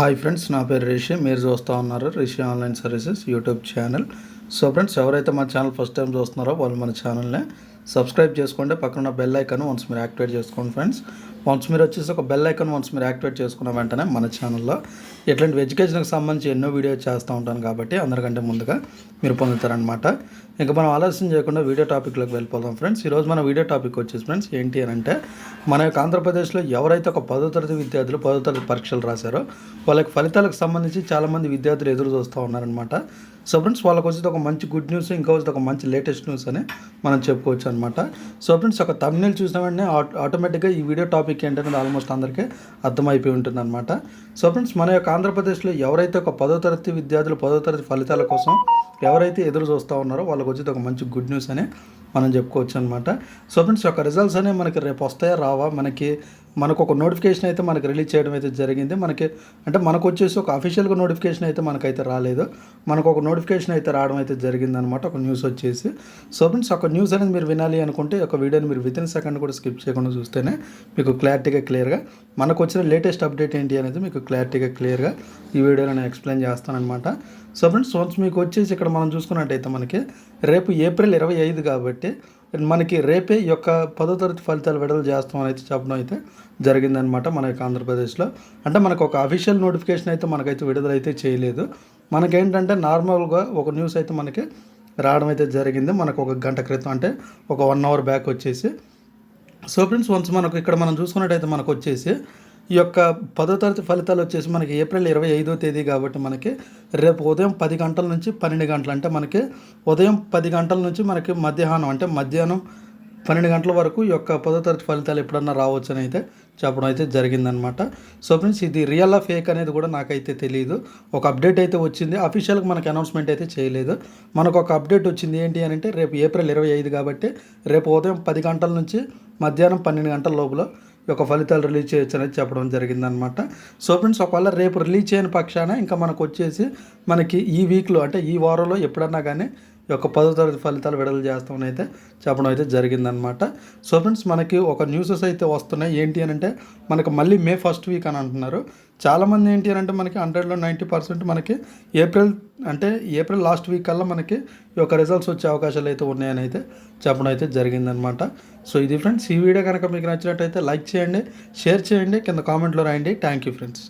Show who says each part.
Speaker 1: Hi friends, నా పేరు రిషి. మీరు చూస్తూ ఉన్నారు Rishi online services YouTube channel. So friends, ఎవరైతే మన ఛానల్ ఫస్ట్ టైం చూస్తున్నారో వాళ్ళు మన ఛానల్ని సబ్స్క్రైబ్ చేసుకోండి. పక్కన బెల్ ఐకాన్ వన్స్ మీరు యాక్టివేట్ చేసుకోండి ఫ్రెండ్స్. వన్స్ మీరు వచ్చేసి ఒక బెల్ ఐకాన్ వన్స్ మీరు యాక్టివేట్ చేసుకున్న వెంటనే మన ఛానల్లో ఇట్లాంటి ఎడ్యుకేషన్కి సంబంధించి ఎన్నో వీడియోస్ చేస్తూ ఉంటాను కాబట్టి అందరికంటే ముందుగా మీరు పొందుతారనమాట. ఇంకా మనం ఆలస్యం చేయకుండా వీడియో టాపిక్లోకి వెళ్ళిపోదాం ఫ్రెండ్స్. ఈరోజు మన వీడియో టాపిక్ వచ్చేసి ఫ్రెండ్స్ ఏంటి అని అంటే, మన యొక్క ఆంధ్రప్రదేశ్లో ఎవరైతే ఒక 10వ తరగతి విద్యార్థులు 10వ తరగతి పరీక్షలు రాశారో వాళ్ళకి ఫలితాలకు సంబంధించి చాలామంది విద్యార్థులు ఎదురు చూస్తూ ఉన్నారనమాట. సో ఫ్రెండ్స్, వాళ్ళకి వచ్చేది ఒక మంచి గుడ్ న్యూస్, ఇంకా వచ్చేది ఒక మంచి లేటెస్ట్ న్యూస్ అని మనం చెప్పుకోవచ్చు అనమాట. సో ఫ్రెండ్స్, ఒక థంబ్నెయిల్ చూసిన వెంటనే ఆటోమేటిక్గా ఈ వీడియో టాపిక్ ఏంటనేది ఆల్మోస్ట్ అందరికీ అర్థమైపోయి ఉంటుంది అనమాట. సో ఫ్రెండ్స్, మన యొక్క ఆంధ్రప్రదేశ్లో ఎవరైతే ఒక 10వ తరగతి విద్యార్థులు 10వ తరగతి ఫలితాల కోసం ఎవరైతే ఎదురు చూస్తూ ఉన్నారో వాళ్ళకి వచ్చేది ఒక మంచి గుడ్ న్యూస్ అని మనం చెప్పుకోవచ్చు అనమాట. సో ఫ్రెండ్స్, యొక్క రిజల్ట్స్ అనేవి మనకి రేపు వస్తాయా రావా, మనకు ఒక నోటిఫికేషన్ అయితే మనకి రిలీజ్ చేయడం అయితే జరిగింది. మనకు వచ్చేసి ఒక అఫీషియల్గా నోటిఫికేషన్ అయితే మనకైతే రాలేదు. మనకు ఒక నోటిఫికేషన్ అయితే రావడం అయితే జరిగిందనమాట, ఒక న్యూస్ వచ్చేసి. సో ఫ్రెండ్స్, ఒక న్యూస్ అనేది మీరు వినాలి అనుకుంటే ఒక వీడియోని మీరు వితిన్ సెకండ్ కూడా స్కిప్ చేయకుండా చూస్తేనే మీకు క్లియర్గా మనకు వచ్చిన లేటెస్ట్ అప్డేట్ ఏంటి అనేది మీకు క్లియర్గా ఈ వీడియోలో నేను ఎక్స్ప్లెయిన్ చేస్తానమాట. సో ఫ్రెండ్స్, వన్స్ మీకు వచ్చేసి ఇక్కడ మనం చూసుకున్నట్టయితే మనకి రేపు ఏప్రిల్ 25 కాబట్టి మనకి రేపే ఈ యొక్క 10వ తరగతి ఫలితాలు విడుదల చేస్తామని అయితే చెప్పడం అయితే జరిగిందనమాట. మన యొక్క ఆంధ్రప్రదేశ్లో మనకు ఒక అఫీషియల్ నోటిఫికేషన్ అయితే మనకైతే విడుదల అయితే చేయలేదు. మనకేంటంటే నార్మల్గా ఒక న్యూస్ అయితే మనకి రావడం అయితే జరిగింది మనకు ఒక గంట క్రితం, అంటే ఒక 1 అవర్ బ్యాక్ వచ్చేసి. సో ఫ్రెండ్స్, వన్స్ మనకు ఇక్కడ మనం చూసుకున్నట్టయితే మనకు వచ్చేసి ఈ యొక్క 10వ తరగతి ఫలితాలు వచ్చేసి మనకి ఏప్రిల్ 25వ తేదీ కాబట్టి మనకి రేపు ఉదయం 10 గంటల నుంచి 12 గంటలు, అంటే మనకి ఉదయం 10 గంటల నుంచి మనకి మధ్యాహ్నం 12 గంటల వరకు ఈ యొక్క 10వ తరగతి ఫలితాలు ఎప్పుడన్నా రావచ్చు అని అయితే చెప్పడం అయితే జరిగిందనమాట. సో ఫ్రెండ్స్, ఇది రియల్ ఆ ఫేక్ అనేది కూడా నాకైతే తెలియదు. ఒక అప్డేట్ అయితే వచ్చింది, అఫీషియల్గా మనకి అనౌన్స్మెంట్ అయితే చేయలేదు. మనకు ఒక అప్డేట్ వచ్చింది ఏంటి అని అంటే, రేపు ఏప్రిల్ 25 కాబట్టి రేపు ఉదయం 10 గంటల నుంచి మధ్యాహ్నం 12 గంటల లోపల ఈ యొక్క ఫలితాలు రిలీజ్ చేయొచ్చు అనేది చెప్పడం జరిగిందనమాట. సో ఫ్రెండ్స్, ఒకవేళ రేపు రిలీజ్ చేయని పక్షాన ఇంకా మనకు వచ్చేసి మనకి ఈ వీక్లో, అంటే ఈ వారంలో ఎప్పుడన్నా కానీ ఈ యొక్క 10వ తరగతి ఫలితాలు విడుదల చేస్తామని అయితే చెప్పడం అయితే జరిగిందనమాట. సో ఫ్రెండ్స్, మనకి ఒక న్యూసెస్ అయితే వస్తున్నాయి ఏంటి అని అంటే, మనకు మళ్ళీ మే 1st వీక్ అని అంటున్నారు. చాలామంది ఏంటి అని అంటే మనకి 100లో 90% మనకి ఏప్రిల్ లాస్ట్ వీక్ కల్లా మనకి ఈ యొక్క రిజల్ట్స్ వచ్చే అవకాశాలు అయితే ఉన్నాయని అయితే చెప్పడం అయితే జరిగిందనమాట. సో ఇది ఫ్రెండ్స్, ఈ వీడియో కనుక మీకు నచ్చినట్టయితే లైక్ చేయండి, షేర్ చేయండి, కింద కామెంట్లో రాయండి. Thank you friends.